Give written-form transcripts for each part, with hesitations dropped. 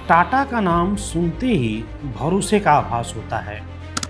टाटा का नाम सुनते ही भरोसे का आभास होता है।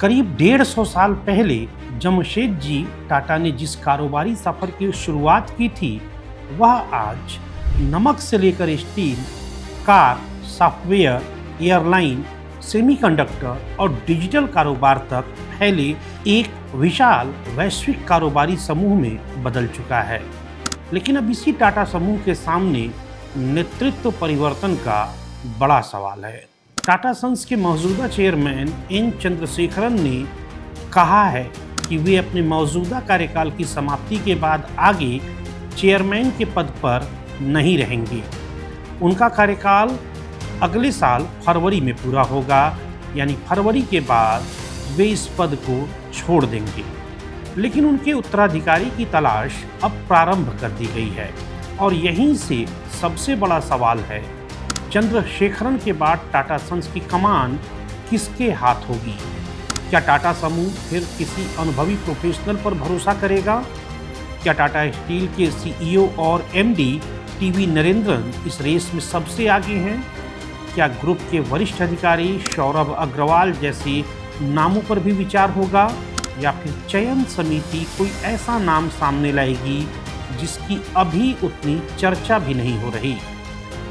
करीब 150 साल पहले जमशेदजी टाटा ने जिस कारोबारी सफर की शुरुआत की थी, वह आज नमक से लेकर steel, car, software, airline, semiconductor और डिजिटल कारोबार तक फैले एक विशाल वैश्विक कारोबारी समूह में बदल चुका है। लेकिन अब इसी टाटा समूह के सामने नेतृत्व परिवर्तन का बड़ा सवाल है। टाटा सन्स के मौजूदा चेयरमैन एन चंद्रशेखरन ने कहा है कि वे अपने मौजूदा कार्यकाल की समाप्ति के बाद आगे चेयरमैन के पद पर नहीं रहेंगे। उनका कार्यकाल अगले साल फरवरी में पूरा होगा, यानी फरवरी के बाद वे इस पद को छोड़ देंगे। लेकिन उनके उत्तराधिकारी की तलाश अब प्रारंभ कर दी गई है और यहीं से सबसे बड़ा सवाल है, चंद्रशेखरन के बाद टाटा सन्स की कमान किसके हाथ होगी? क्या टाटा समूह फिर किसी अनुभवी प्रोफेशनल पर भरोसा करेगा? क्या टाटा स्टील के सीईओ और एमडी टीवी नरेंद्रन इस रेस में सबसे आगे हैं? क्या ग्रुप के वरिष्ठ अधिकारी सौरभ अग्रवाल जैसे नामों पर भी विचार होगा, या फिर चयन समिति कोई ऐसा नाम सामने लाएगी जिसकी अभी उतनी चर्चा भी नहीं हो रही?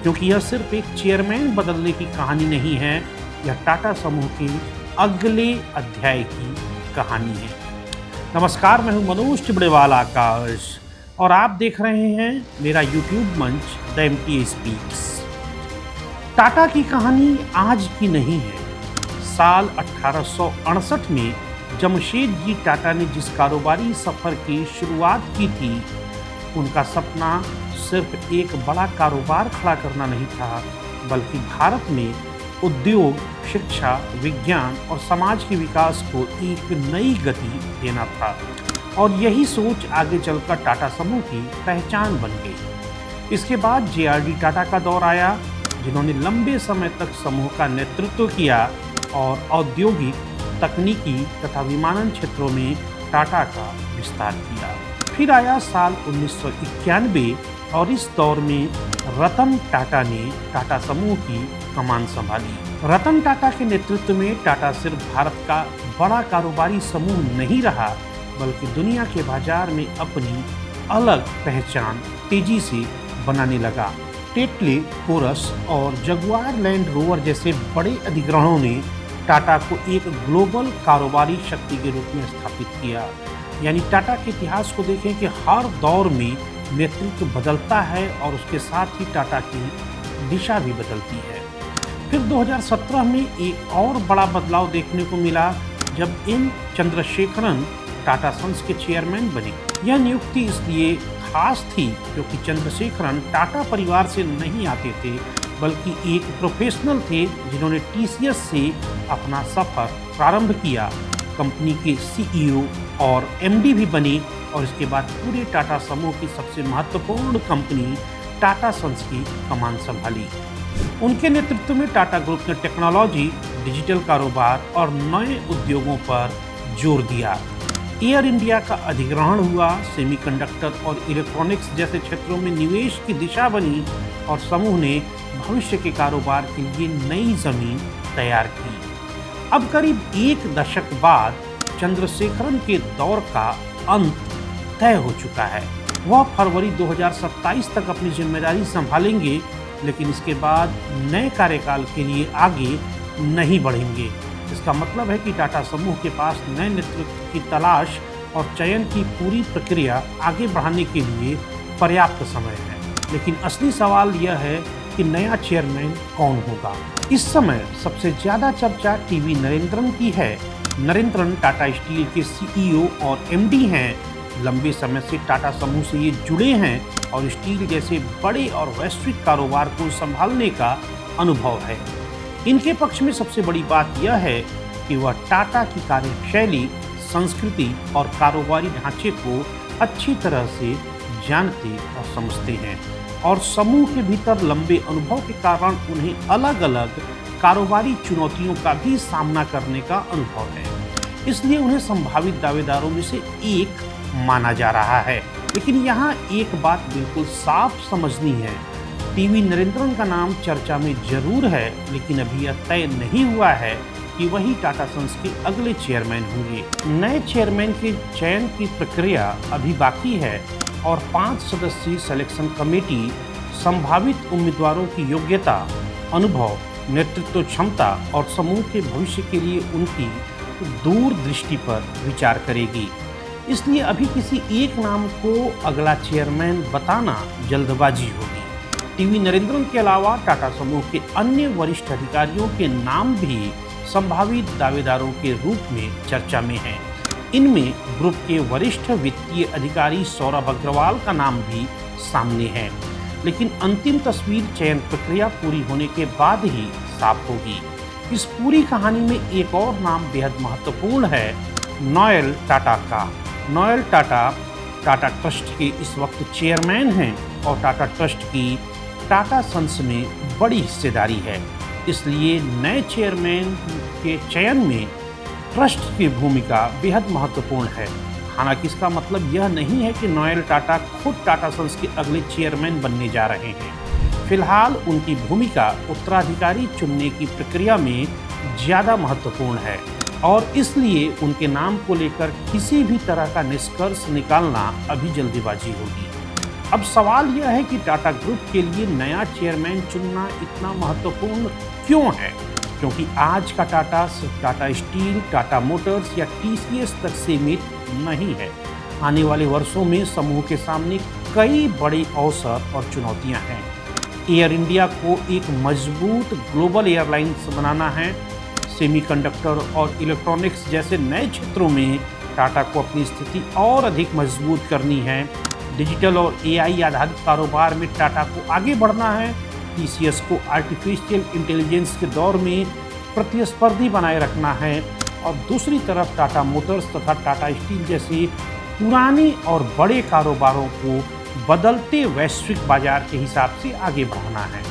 क्योंकि यह सिर्फ एक चेयरमैन बदलने की कहानी नहीं है, यह टाटा समूह के अगले अध्याय की कहानी है। नमस्कार, मैं हूं मनोज टिबड़ेवाल आकाश और आप देख रहे हैं मेरा यूट्यूब मंच द एमटी स्पीक्स। टाटा की कहानी आज की नहीं है। साल 1868 में जमशेदजी टाटा ने जिस कारोबारी सफर की शुरुआत की थी, उनका सपना सिर्फ एक बड़ा कारोबार खड़ा करना नहीं था, बल्कि भारत में उद्योग, शिक्षा, विज्ञान और समाज के विकास को एक नई गति देना था। और यही सोच आगे चलकर टाटा समूह की पहचान बन गई। इसके बाद जेआरडी टाटा का दौर आया, जिन्होंने लंबे समय तक समूह का नेतृत्व किया और औद्योगिक, तकनीकी तथा विमानन क्षेत्रों में टाटा का विस्तार किया। फिर आया साल 1991 और इस दौर में रतन टाटा ने टाटा समूह की कमान संभाली। रतन टाटा के नेतृत्व में टाटा सिर्फ भारत का बड़ा कारोबारी समूह नहीं रहा, बल्कि दुनिया के बाजार में अपनी अलग पहचान तेजी से बनाने लगा। टेटले, कोरस और जगुआर लैंड रोवर जैसे बड़े अधिग्रहणों ने टाटा को एक ग्लोबल कारोबारी शक्ति के रूप में स्थापित किया। यानी टाटा के इतिहास को देखें कि हर दौर में नेतृत्व बदलता है और उसके साथ ही टाटा की दिशा भी बदलती है। फिर 2017 में एक और बड़ा बदलाव देखने को मिला, जब एन चंद्रशेखरन टाटा सन्स के चेयरमैन बने। यह नियुक्ति इसलिए खास थी क्योंकि चंद्रशेखरन टाटा परिवार से नहीं आते थे, बल्कि एक प्रोफेशनल थे जिन्होंने टीसीएस से अपना सफर प्रारंभ किया, कंपनी के सीईओ और एमडी भी बने और इसके बाद पूरे टाटा समूह की सबसे महत्वपूर्ण कंपनी टाटा सन्स की कमान संभाली। उनके नेतृत्व में टाटा ग्रुप ने टेक्नोलॉजी, डिजिटल कारोबार और नए उद्योगों पर जोर दिया। एयर इंडिया का अधिग्रहण हुआ, सेमीकंडक्टर और इलेक्ट्रॉनिक्स जैसे क्षेत्रों में निवेश की दिशा बनी और समूह ने भविष्य के कारोबार के लिए नई जमीन तैयार की। अब करीब एक दशक बाद चंद्रशेखरन के दौर का अंत तय हो चुका है। वह फरवरी 2027 तक अपनी जिम्मेदारी संभालेंगे, लेकिन इसके बाद नए कार्यकाल के लिए आगे नहीं बढ़ेंगे। इसका मतलब है कि टाटा समूह के पास नए नेतृत्व की तलाश और चयन की पूरी प्रक्रिया आगे बढ़ाने के लिए पर्याप्त समय है। लेकिन असली सवाल यह है कि नया चेयरमैन कौन होगा। इस समय सबसे ज़्यादा चर्चा टीवी नरेंद्रन की है। नरेंद्रन टाटा स्टील के सीईओ और एमडी हैं। लंबे समय से टाटा समूह से ये जुड़े हैं और स्टील जैसे बड़े और वैश्विक कारोबार को संभालने का अनुभव है। इनके पक्ष में सबसे बड़ी बात यह है कि वह टाटा की कार्यशैली, संस्कृति और कारोबारी ढांचे को अच्छी तरह से जानते और समझते हैं और समूह के भीतर लंबे अनुभव के कारण उन्हें अलग अलग कारोबारी चुनौतियों का भी सामना करने का अनुभव है। इसलिए उन्हें संभावित दावेदारों में से एक माना जा रहा है। लेकिन यहाँ एक बात बिल्कुल साफ समझनी है, टीवी नरेंद्रन का नाम चर्चा में जरूर है, लेकिन अभी यह तय नहीं हुआ है कि वही टाटा सन्स के अगले चेयरमैन होंगे। नए चेयरमैन के चयन की प्रक्रिया अभी बाकी है और 5 सदस्यीय सिलेक्शन कमेटी संभावित उम्मीदवारों की योग्यता, अनुभव, नेतृत्व क्षमता और समूह के भविष्य के लिए उनकी दूरदृष्टि पर विचार करेगी। इसलिए अभी किसी एक नाम को अगला चेयरमैन बताना जल्दबाजी होगी। टीवी नरेंद्रन के अलावा टाटा समूह के अन्य वरिष्ठ अधिकारियों के नाम भी संभावित दावेदारों के रूप में चर्चा में हैं। इनमें ग्रुप के वरिष्ठ वित्तीय अधिकारी सौरभ अग्रवाल का नाम भी सामने है, लेकिन अंतिम तस्वीर चयन प्रक्रिया पूरी होने के बाद ही साफ होगी। इस पूरी कहानी में एक और नाम बेहद महत्वपूर्ण है, नोएल टाटा का। नोएल टाटा टाटा ट्रस्ट के इस वक्त चेयरमैन हैं और टाटा ट्रस्ट की टाटा सन्स में बड़ी हिस्सेदारी है। इसलिए नए चेयरमैन के चयन में ट्रस्ट की भूमिका बेहद महत्वपूर्ण है। हालांकि इसका मतलब यह नहीं है कि नोएल टाटा खुद टाटा सन्स के अगले चेयरमैन बनने जा रहे हैं। फिलहाल उनकी भूमिका उत्तराधिकारी चुनने की प्रक्रिया में ज़्यादा महत्वपूर्ण है और इसलिए उनके नाम को लेकर किसी भी तरह का निष्कर्ष निकालना अभी जल्दीबाजी होगी। अब सवाल यह है कि टाटा ग्रुप के लिए नया चेयरमैन चुनना इतना महत्वपूर्ण क्यों है? क्योंकि आज का टाटा सिर्फ टाटा स्टील, टाटा मोटर्स या टीसीएस तक सीमित नहीं है। आने वाले वर्षों में समूह के सामने कई बड़े अवसर और चुनौतियां हैं। एयर इंडिया को एक मजबूत ग्लोबल एयरलाइंस बनाना है। सेमीकंडक्टर और इलेक्ट्रॉनिक्स जैसे नए क्षेत्रों में टाटा को अपनी स्थिति और अधिक मजबूत करनी है। डिजिटल और एआई आधारित कारोबार में टाटा को आगे बढ़ना है। टीसीएस को आर्टिफिशियल इंटेलिजेंस के दौर में प्रतिस्पर्धी बनाए रखना है और दूसरी तरफ टाटा मोटर्स तथा टाटा स्टील जैसे पुराने और बड़े कारोबारों को बदलते वैश्विक बाजार के हिसाब से आगे बढ़ाना है।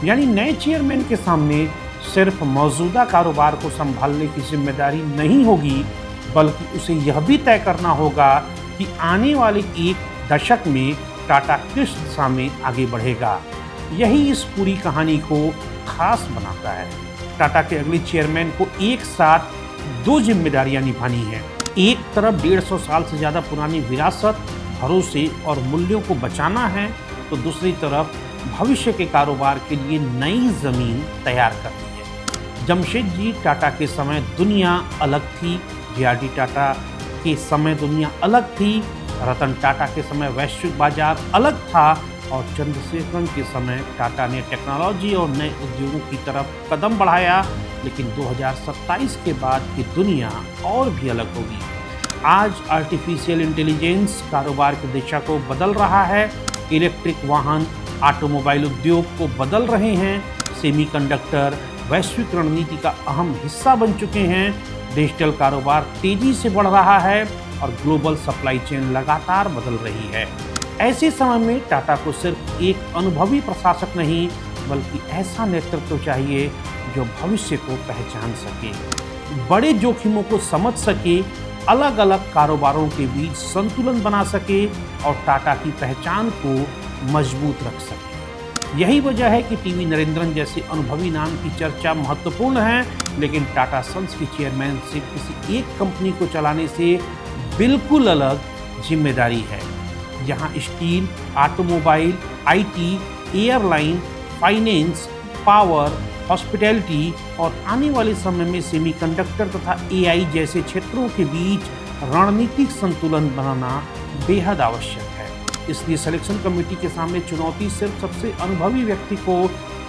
यानी नए चेयरमैन के सामने सिर्फ मौजूदा कारोबार को संभालने की जिम्मेदारी नहीं होगी, बल्कि उसे यह भी तय करना होगा कि आने वाले एक दशक में टाटा किस दिशा में आगे बढ़ेगा। यही इस पूरी कहानी को खास बनाता है। टाटा के अगले चेयरमैन को एक साथ 2 जिम्मेदारियां निभानी हैं। एक तरफ 150 साल से ज़्यादा पुरानी विरासत, भरोसे और मूल्यों को बचाना है, तो दूसरी तरफ भविष्य के कारोबार के लिए नई ज़मीन तैयार करनी है। जमशेदजी टाटा के समय दुनिया अलग थी, जे.आर.डी. टाटा के समय दुनिया अलग थी, रतन टाटा के समय वैश्विक बाजार अलग था और चंद्रशेखरन के समय टाटा ने टेक्नोलॉजी और नए उद्योगों की तरफ कदम बढ़ाया। लेकिन 2027 के बाद की दुनिया और भी अलग होगी। आज आर्टिफिशियल इंटेलिजेंस कारोबार की दिशा को बदल रहा है। इलेक्ट्रिक वाहन ऑटोमोबाइल उद्योग को बदल रहे हैं। सेमीकंडक्टर वैश्विक रणनीति का अहम हिस्सा बन चुके हैं। डिजिटल कारोबार तेजी से बढ़ रहा है और ग्लोबल सप्लाई चेन लगातार बदल रही है। ऐसे समय में टाटा को सिर्फ एक अनुभवी प्रशासक नहीं, बल्कि ऐसा नेतृत्व चाहिए जो भविष्य को पहचान सके, बड़े जोखिमों को समझ सके, अलग अलग कारोबारों के बीच संतुलन बना सके और टाटा की पहचान को मजबूत रख सके। यही वजह है कि टीवी नरेंद्रन जैसे अनुभवी नाम की चर्चा महत्वपूर्ण है, लेकिन टाटा सन्स की चेयरमैनशिप किसी एक कंपनी को चलाने से बिल्कुल अलग जिम्मेदारी है। यहाँ steel, automobile, IT, airline, finance, power, hospitality और आने वाले समय में सेमीकंडक्टर तथा एआई जैसे क्षेत्रों के बीच रणनीतिक संतुलन बनाना बेहद आवश्यक है। इसलिए सिलेक्शन कमेटी के सामने चुनौती सिर्फ सबसे अनुभवी व्यक्ति को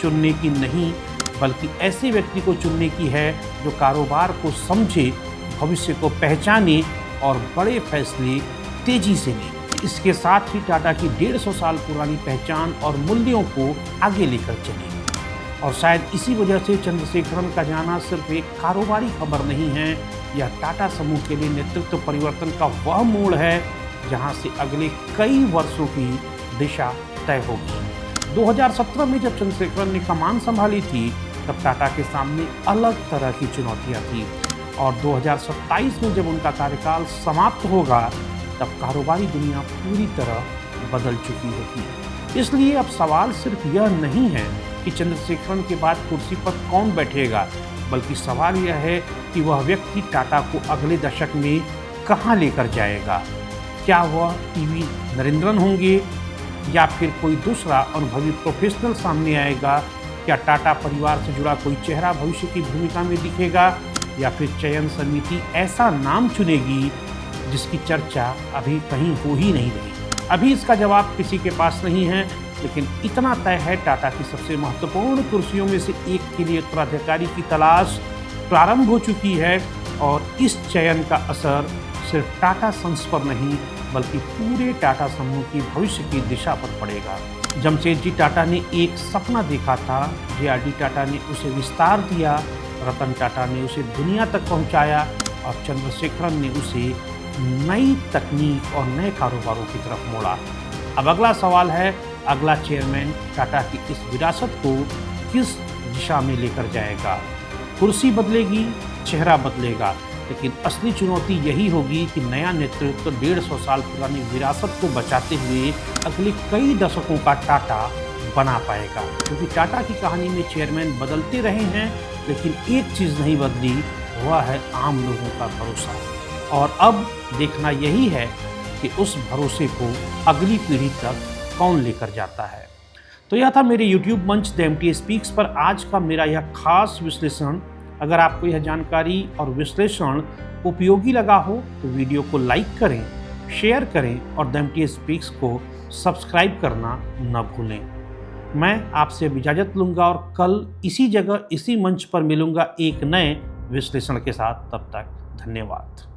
चुनने की नहीं, बल्कि ऐसे व्यक्ति को चुनने की है जो कारोबार को समझे, भविष्य को पहचाने और बड़े फैसले तेजी से ले। इसके साथ ही टाटा की 150 साल पुरानी पहचान और मूल्यों को आगे लेकर चले। और शायद इसी वजह से चंद्रशेखरन का जाना सिर्फ एक कारोबारी खबर नहीं है, यह टाटा समूह के लिए नेतृत्व परिवर्तन का वह मोड़ है जहां से अगले कई वर्षों की दिशा तय होगी। 2017 में जब चंद्रशेखरन ने कमान संभाली थी, तब टाटा के सामने अलग तरह की चुनौतियां थी और 2027 में जब उनका कार्यकाल समाप्त होगा, तब कारोबारी दुनिया पूरी तरह बदल चुकी होगी। इसलिए अब सवाल सिर्फ यह नहीं है कि चंद्रशेखरन के बाद कुर्सी पर कौन बैठेगा, बल्कि सवाल यह है कि वह व्यक्ति टाटा को अगले दशक में कहां लेकर जाएगा। क्या वह टीवी नरेंद्रन होंगे या फिर कोई दूसरा अनुभवी प्रोफेशनल सामने आएगा? क्या टाटा परिवार से जुड़ा कोई चेहरा भविष्य की भूमिका में दिखेगा या फिर चयन समिति ऐसा नाम चुनेगी जिसकी चर्चा अभी कहीं हो ही नहीं रही? अभी इसका जवाब किसी के पास नहीं है, लेकिन इतना तय है टाटा की सबसे महत्वपूर्ण कुर्सियों में से एक के लिए उत्तराधिकारी की तलाश प्रारंभ हो चुकी है और इस चयन का असर सिर्फ टाटा सन्स पर नहीं बल्कि पूरे टाटा समूह की भविष्य की दिशा पर पड़ेगा। जमशेदजी टाटा ने एक सपना देखा था, जे.आर.डी. टाटा ने उसे विस्तार दिया, रतन टाटा ने उसे दुनिया तक पहुंचाया और चंद्रशेखरन ने उसे नई तकनीक और नए कारोबारों की तरफ मोड़ा। अब अगला सवाल है, अगला चेयरमैन टाटा की इस विरासत को किस दिशा में लेकर जाएगा? कुर्सी बदलेगी, चेहरा बदलेगा, लेकिन असली चुनौती यही होगी कि नया नेतृत्व 150 साल पुरानी विरासत को बचाते हुए अगले कई दशकों का टाटा बना पाएगा। क्योंकि टाटा की कहानी में चेयरमैन बदलते रहे हैं, लेकिन एक चीज़ नहीं बदली, वह है आम लोगों का भरोसा। और अब देखना यही है कि उस भरोसे को अगली पीढ़ी तक कौन लेकर जाता है। तो यह था मेरे YouTube मंच द एमटी स्पीक्स पर आज का मेरा यह खास विश्लेषण। अगर आपको यह जानकारी और विश्लेषण उपयोगी लगा हो तो वीडियो को लाइक करें, शेयर करें और द एमटी स्पीक्स को सब्सक्राइब करना न भूलें। मैं आपसे इजाज़त लूँगा और कल इसी जगह इसी मंच पर मिलूँगा एक नए विश्लेषण के साथ। तब तक धन्यवाद।